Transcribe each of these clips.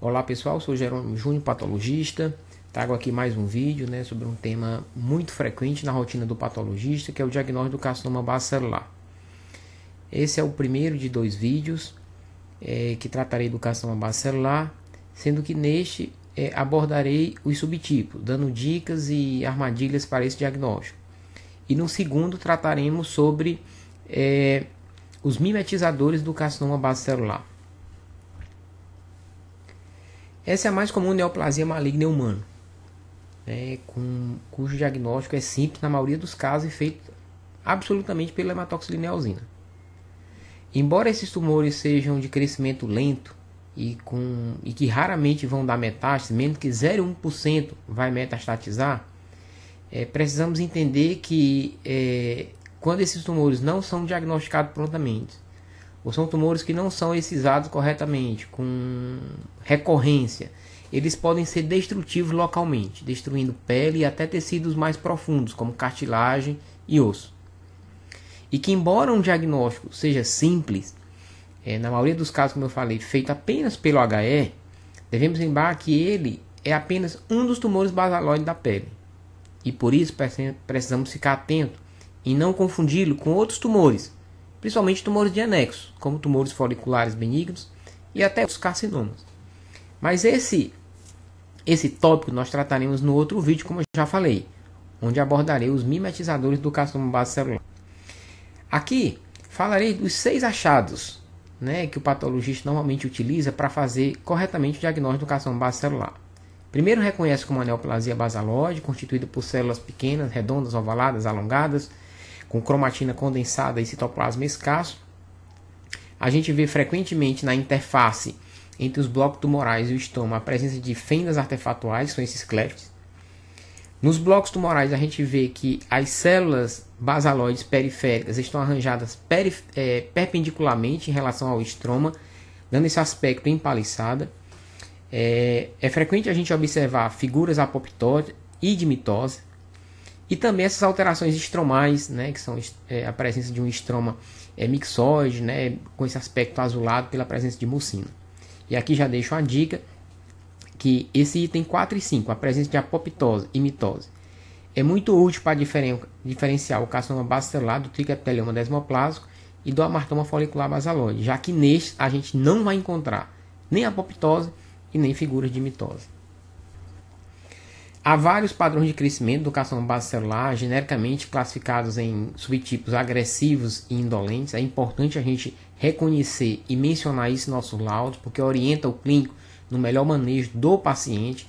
Olá pessoal, sou Jerônimo Júnior, patologista. Trago aqui mais um vídeo, sobre um tema muito frequente na rotina do patologista, que é o diagnóstico do carcinoma base celular. Esse é o primeiro de 2 vídeos que tratarei do carcinoma base celular, sendo que neste abordarei os subtipos, dando dicas e armadilhas para esse diagnóstico. E no segundo trataremos sobre os mimetizadores do carcinoma base celular. Essa é a mais comum neoplasia maligna em humano, cujo diagnóstico é simples na maioria dos casos e feito absolutamente pela hematoxilineosina. Embora esses tumores sejam de crescimento lento e que raramente vão dar metástase, menos que 0,1% vai metastatizar, precisamos entender que quando esses tumores não são diagnosticados prontamente, ou são tumores que não são excisados corretamente, com recorrência, eles podem ser destrutivos localmente, destruindo pele e até tecidos mais profundos, como cartilagem e osso. E que embora um diagnóstico seja simples, na maioria dos casos, como eu falei, feito apenas pelo HE, devemos lembrar que ele é apenas um dos tumores basaloides da pele. E por isso precisamos ficar atentos e não confundi-lo com outros tumores, principalmente tumores de anexo, como tumores foliculares benignos e até os carcinomas. Mas esse tópico nós trataremos no outro vídeo, como eu já falei, onde abordarei os mimetizadores do carcinoma base celular. Aqui falarei dos 6 achados que o patologista normalmente utiliza para fazer corretamente o diagnóstico do carcinoma base celular. Primeiro, reconhece como uma neoplasia basaloide, constituída por células pequenas, redondas, ovaladas, alongadas, com cromatina condensada e citoplasma escasso. A gente vê frequentemente na interface entre os blocos tumorais e o estômago a presença de fendas artefatuais, que são esses clefts. Nos blocos tumorais a gente vê que as células basaloides periféricas estão arranjadas perpendicularmente em relação ao estroma, dando esse aspecto empaliçada. É frequente a gente observar figuras apoptóticas e de mitose. E também essas alterações estromais, que são a presença de um estroma mixoide, com esse aspecto azulado pela presença de mucina. E aqui já deixo uma dica, que esse item 4 e 5, a presença de apoptose e mitose, é muito útil para diferenciar o carcinoma base celular do tricoepitelioma desmoplásico e do amartoma folicular basaloide, já que neste a gente não vai encontrar nem apoptose e nem figuras de mitose. Há vários padrões de crescimento do carcinoma base celular, genericamente classificados em subtipos agressivos e indolentes. É importante a gente reconhecer e mencionar isso em nossos laudos, porque orienta o clínico no melhor manejo do paciente,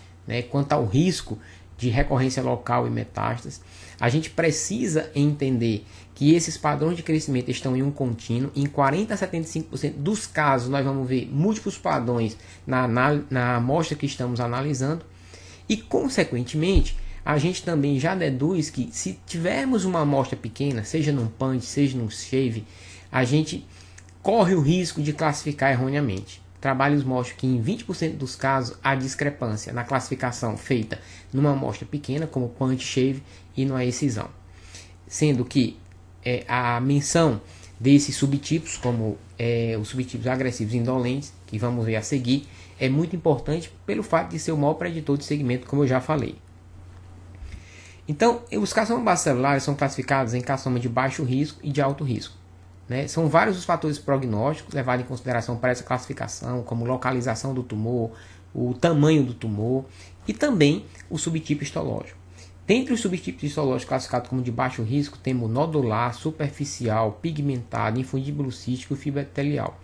quanto ao risco de recorrência local e metástase. A gente precisa entender que esses padrões de crescimento estão em um contínuo. Em 40 a 75% dos casos, nós vamos ver múltiplos padrões na amostra que estamos analisando. E, consequentemente, a gente também já deduz que se tivermos uma amostra pequena, seja num punch, seja num shave, a gente corre o risco de classificar erroneamente. Trabalhos mostram que em 20% dos casos há discrepância na classificação feita numa amostra pequena, como punch, shave, e numa excisão. Sendo que a menção desses subtipos, como os subtipos agressivos e indolentes, que vamos ver a seguir, é muito importante pelo fato de ser o maior preditor de segmento, como eu já falei. Então, os carcinomas base celulares são classificados em carcinoma de baixo risco e de alto risco. São vários os fatores prognósticos levados em consideração para essa classificação, como localização do tumor, o tamanho do tumor e também o subtipo histológico. Dentre os subtipos histológicos classificados como de baixo risco, temos nodular, superficial, pigmentado, infundíbulo cístico e fibroepitelial.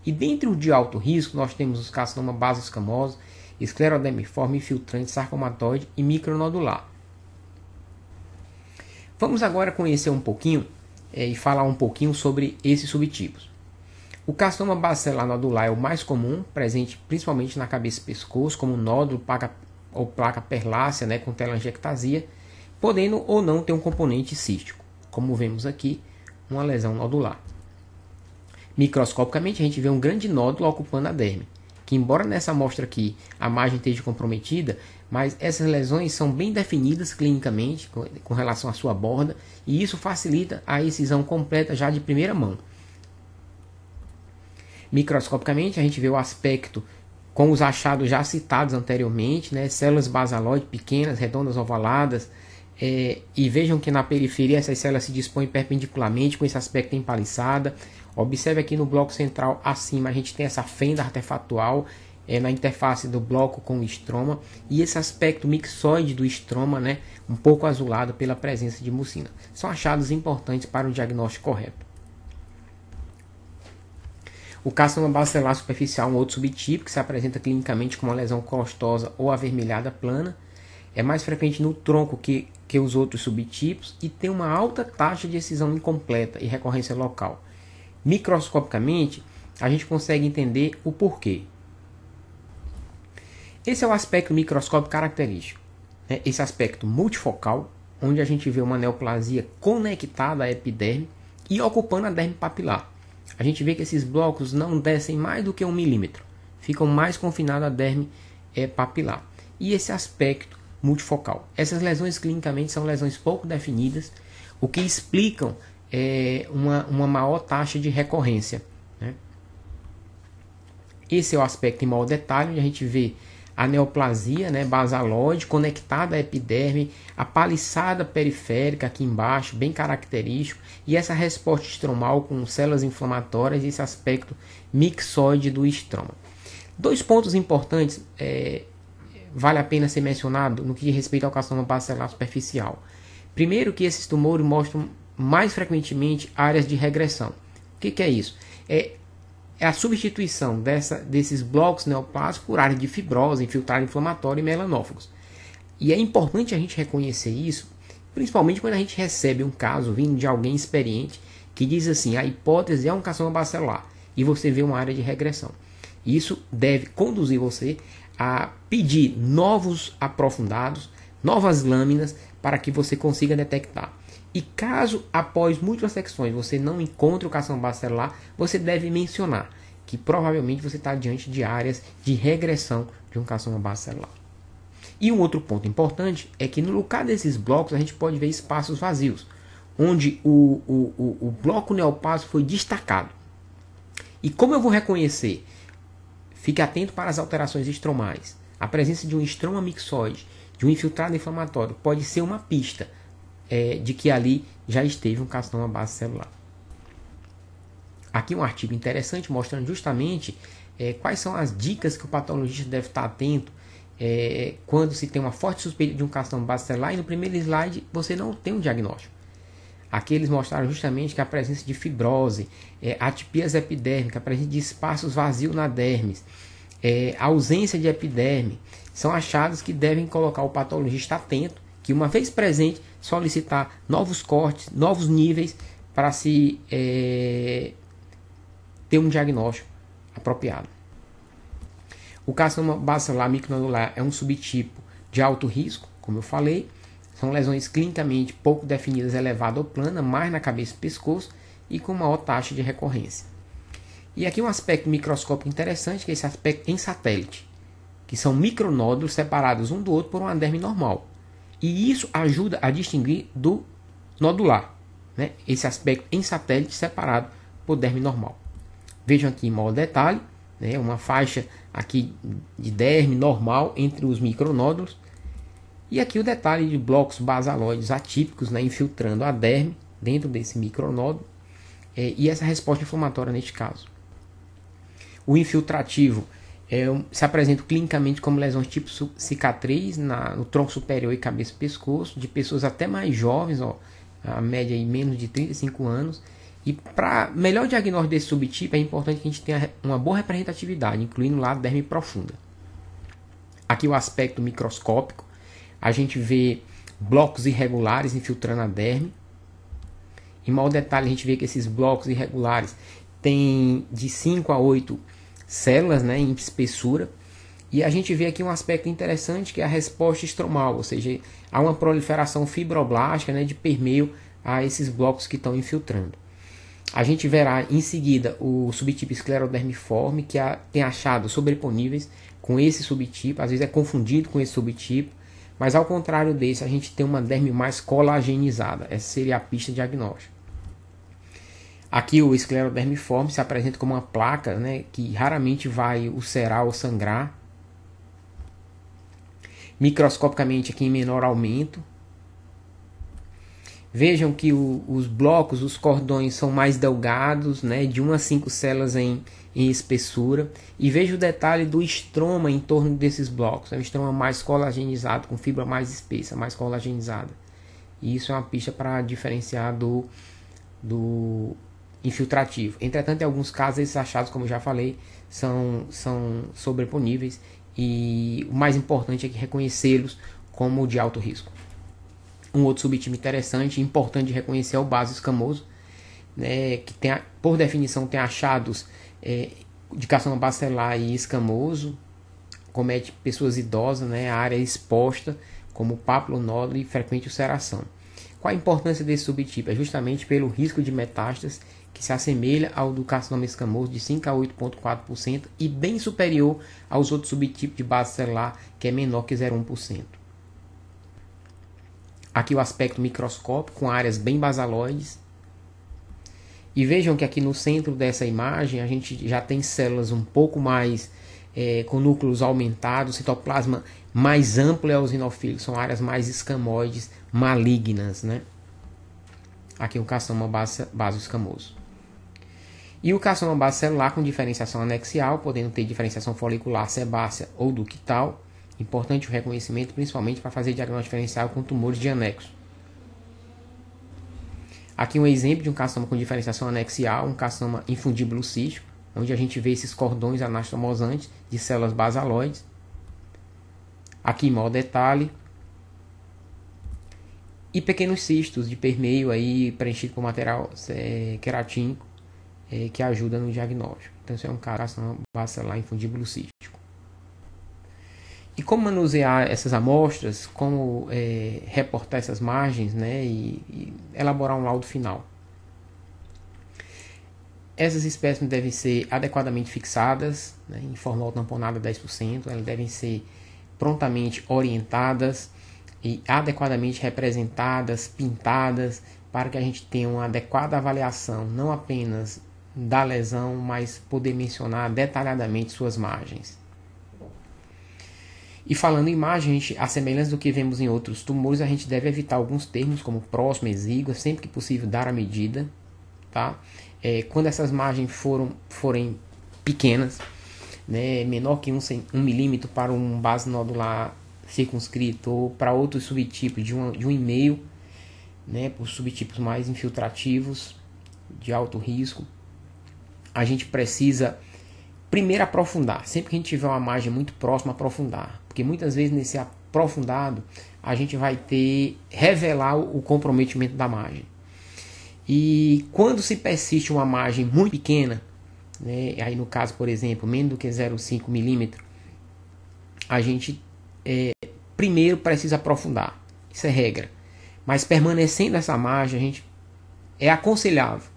E dentre os de alto risco, nós temos os carcinoma basoescamoso, esclerodermiforme, infiltrante, sarcomatoide e micronodular. Vamos agora conhecer um pouquinho e falar um pouquinho sobre esses subtipos. O carcinoma base celular nodular é o mais comum, presente principalmente na cabeça e pescoço, como nódulo ou placa perlácea, com telangiectasia, podendo ou não ter um componente cístico, como vemos aqui, uma lesão nodular. Microscopicamente, a gente vê um grande nódulo ocupando a derme, que embora nessa amostra aqui a margem esteja comprometida, mas essas lesões são bem definidas clinicamente com relação à sua borda, e isso facilita a excisão completa já de primeira mão. Microscopicamente, a gente vê o aspecto com os achados já citados anteriormente, né? Células basaloides pequenas, redondas, ovaladas, e vejam que na periferia essas células se dispõem perpendicularmente com esse aspecto empaliçada. Observe aqui no bloco central acima a gente tem essa fenda artefatual na interface do bloco com o estroma, e esse aspecto mixoide do estroma, né, um pouco azulado pela presença de mucina. São achados importantes para o diagnóstico correto. O carcinoma bacelar superficial é um outro subtipo que se apresenta clinicamente com uma lesão costosa ou avermelhada plana. É mais frequente no tronco que os outros subtipos e tem uma alta taxa de excisão incompleta e recorrência local. Microscopicamente, a gente consegue entender o porquê. Esse é o aspecto microscópico característico, né? Esse aspecto multifocal, onde a gente vê uma neoplasia conectada à epiderme e ocupando a derme papilar. A gente vê que esses blocos não descem mais do que 1 milímetro, ficam mais confinados à derme papilar. E esse aspecto multifocal. Essas lesões clinicamente são lesões pouco definidas, o que explicam uma maior taxa de recorrência, né? Esse é o aspecto em maior detalhe, onde a gente vê a neoplasia, né, basaloide, conectada à epiderme, a paliçada periférica aqui embaixo, bem característico, e essa resposta estromal com células inflamatórias e esse aspecto mixoide do estroma. Dois pontos importantes vale a pena ser mencionado no que diz respeito ao carcinoma bacelar superficial. Primeiro, que esses tumores mostram mais frequentemente áreas de regressão. O que é isso? É a substituição desses blocos neoplásicos por áreas de fibrose, infiltrado inflamatório e melanófagos. E é importante a gente reconhecer isso, principalmente quando a gente recebe um caso vindo de alguém experiente que diz assim, a hipótese é um carcinoma bacelar, e você vê uma área de regressão. Isso deve conduzir você a pedir novos aprofundados, novas lâminas, para que você consiga detectar. E caso após múltiplas secções você não encontre o carcinoma bacelar, você deve mencionar que provavelmente você está diante de áreas de regressão de um carcinoma bacelar. E um outro ponto importante é que no lugar desses blocos a gente pode ver espaços vazios, onde o bloco neoplásico foi destacado. E como eu vou reconhecer? Fique atento para as alterações estromais. A presença de um estroma mixoide, de um infiltrado inflamatório, pode ser uma pista de que ali já esteve um carcinoma bacelar. Aqui um artigo interessante mostrando justamente quais são as dicas que o patologista deve estar atento quando se tem uma forte suspeita de um carcinoma bacelar, e no primeiro slide você não tem um diagnóstico. Aqui eles mostraram justamente que a presença de fibrose, atipias epidérmicas, a presença de espaços vazios na dermis, a ausência de epiderme, são achados que devem colocar o patologista atento, que uma vez presente, solicitar novos cortes, novos níveis, para se ter um diagnóstico apropriado. O carcinoma bacelar micronodular é um subtipo de alto risco, como eu falei. São lesões clinicamente pouco definidas, elevada ou plana, mais na cabeça e pescoço, e com maior taxa de recorrência. E aqui um aspecto microscópico interessante, que é esse aspecto em satélite, que são micronódulos separados um do outro por uma derme normal. E isso ajuda a distinguir do nodular, né? Esse aspecto em satélite separado por derme normal. Vejam aqui em maior detalhe, né? Uma faixa aqui de derme normal entre os micronódulos. E aqui o detalhe de blocos basaloides atípicos, né? Infiltrando a derme dentro desse micronódulo. E essa resposta inflamatória neste caso. O infiltrativo se apresenta clinicamente como lesões tipo cicatriz no tronco superior e cabeça e pescoço, de pessoas até mais jovens, a média aí menos de 35 anos. E para melhor diagnóstico desse subtipo é importante que a gente tenha uma boa representatividade, incluindo lá a derme profunda. Aqui o aspecto microscópico, a gente vê blocos irregulares infiltrando a derme. Em maior detalhe a gente vê que esses blocos irregulares têm de 5 a 8 células, né, em espessura, e a gente vê aqui um aspecto interessante que é a resposta estromal, ou seja, há uma proliferação fibroblástica, né, de permeio a esses blocos que estão infiltrando. A gente verá em seguida o subtipo esclerodermiforme, que tem achados sobreponíveis com esse subtipo, às vezes é confundido com esse subtipo, mas ao contrário desse a gente tem uma derme mais colagenizada. Essa seria a pista diagnóstica. Aqui o esclerodermiforme se apresenta como uma placa, né, que raramente vai ulcerar ou sangrar. Microscopicamente aqui em menor aumento. Vejam que os blocos, os cordões são mais delgados, né, de 1 a 5 células em espessura. E veja o detalhe do estroma em torno desses blocos. É um estroma mais colagenizado, com fibra mais espessa, mais colagenizada. E isso é uma pista para diferenciar do infiltrativo. Entretanto, em alguns casos, esses achados, como eu já falei, são sobreponíveis. E o mais importante é que reconhecê-los como de alto risco. Um outro subtipo interessante e importante de reconhecer é o baso escamoso, né, que tem, por definição tem achados de carcinoma bacelar e escamoso, comete pessoas idosas, né, a área exposta, como papilonódulo e frequente ulceração. Qual a importância desse subtipo? É justamente pelo risco de metástase, que se assemelha ao do carcinoma escamoso de 5 a 8,4% e bem superior aos outros subtipos de base celular, que é menor que 0,1%. Aqui o aspecto microscópico com áreas bem basaloides. E vejam que aqui no centro dessa imagem a gente já tem células um pouco mais com núcleos aumentados, citoplasma mais amplo eosinofílico, são áreas mais escamoides, malignas, né? Aqui o carcinoma baso escamoso. E o carcinoma bacelar com diferenciação anexial, podendo ter diferenciação folicular sebácea ou ductal. Importante o reconhecimento, principalmente para fazer diagnóstico diferencial com tumores de anexo. Aqui um exemplo de um carcinoma com diferenciação anexial, um carcinoma infundíbulo cístico, onde a gente vê esses cordões anastomosantes de células basaloides. Aqui em maior detalhe. E pequenos cistos de permeio aí preenchido por material queratínico que ajuda no diagnóstico. Então isso é um carcinoma bacelar infundíbulo cístico. E como manusear essas amostras, como reportar essas margens, né, e elaborar um laudo final. Essas espécimes devem ser adequadamente fixadas, né, em formol tamponada 10%, elas devem ser prontamente orientadas e adequadamente representadas, pintadas, para que a gente tenha uma adequada avaliação, não apenas da lesão, mas poder mencionar detalhadamente suas margens. E falando em imagem, a semelhança do que vemos em outros tumores, a gente deve evitar alguns termos como próximo, exígua, sempre que possível dar a medida, tá? Quando essas margens forem pequenas, né, menor que 1 milímetro para um base nodular circunscrito ou para outros subtipos de 1,5, né, por subtipos mais infiltrativos de alto risco, a gente precisa primeiro aprofundar. Sempre que a gente tiver uma margem muito próxima, aprofundar. Porque muitas vezes nesse aprofundado a gente vai revelar o comprometimento da margem. E quando se persiste uma margem muito pequena, né, aí no caso, por exemplo, menos do que 0,5 milímetro, a gente primeiro precisa aprofundar. Isso é regra. Mas permanecendo essa margem, é aconselhável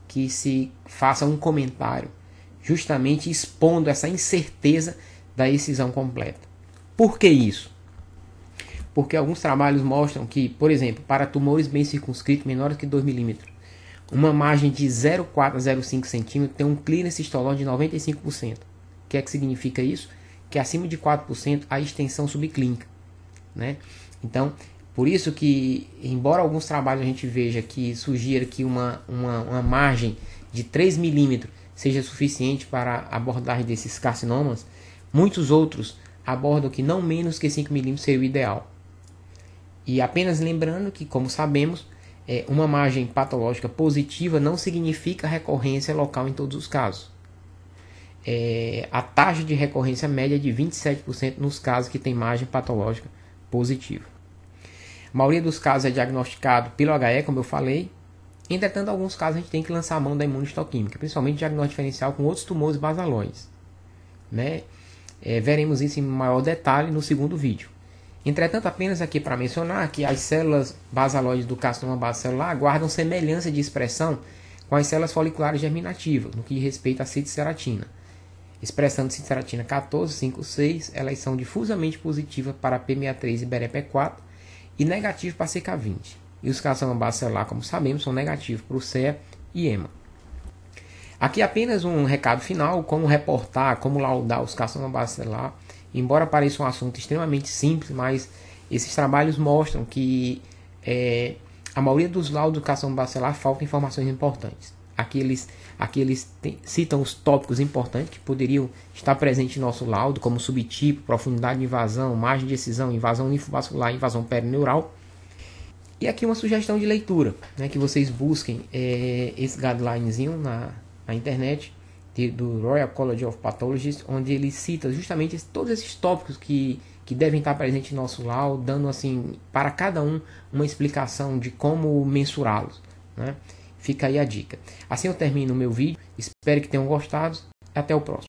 que se faça um comentário, justamente expondo essa incerteza da excisão completa. Por que isso? Porque alguns trabalhos mostram que, por exemplo, para tumores bem circunscritos, menores que 2 milímetros, uma margem de 0,4 a 0,5 centímetros tem um clearance histológico de 95%. O que é que significa isso? Que acima de 4% há extensão subclínica, né? Então, por isso que, embora alguns trabalhos a gente veja que sugira que uma margem de 3 milímetros seja suficiente para a abordagem desses carcinomas, muitos outros abordam que não menos que 5 milímetros seria o ideal. E apenas lembrando que, como sabemos, uma margem patológica positiva não significa recorrência local em todos os casos. A taxa de recorrência média é de 27% nos casos que tem margem patológica positiva. A maioria dos casos é diagnosticado pelo HE, como eu falei. Entretanto, em alguns casos a gente tem que lançar a mão da imunistoquímica, principalmente diagnóstico diferencial com outros tumores basaloides, né? Veremos isso em maior detalhe no segundo vídeo. Entretanto, apenas aqui para mencionar que as células basaloides do carcinoma bacelar guardam semelhança de expressão com as células foliculares germinativas, no que diz respeito à citoceratina. Expressão de citoceratina 14, 5, 6, elas são difusamente positivas para P63 e BRP4 e negativas para CK20. E os carcinomas bacelar, como sabemos, são negativos para o CEA e EMA. Aqui apenas um recado final, como reportar, como laudar os carcinomas bacelar. Embora pareça um assunto extremamente simples, mas esses trabalhos mostram que a maioria dos laudos do carcinoma bacelar faltam informações importantes. Aqui eles citam os tópicos importantes que poderiam estar presentes em nosso laudo, como subtipo, profundidade de invasão, margem de excisão, invasão linfovascular, invasão perineural. E aqui uma sugestão de leitura, né, que vocês busquem esse guidelinezinho na internet do Royal College of Pathologists, onde ele cita justamente todos esses tópicos que devem estar presentes em nosso laudo, dando assim para cada um uma explicação de como mensurá-los, né? Fica aí a dica. Assim eu termino o meu vídeo, espero que tenham gostado, até o próximo.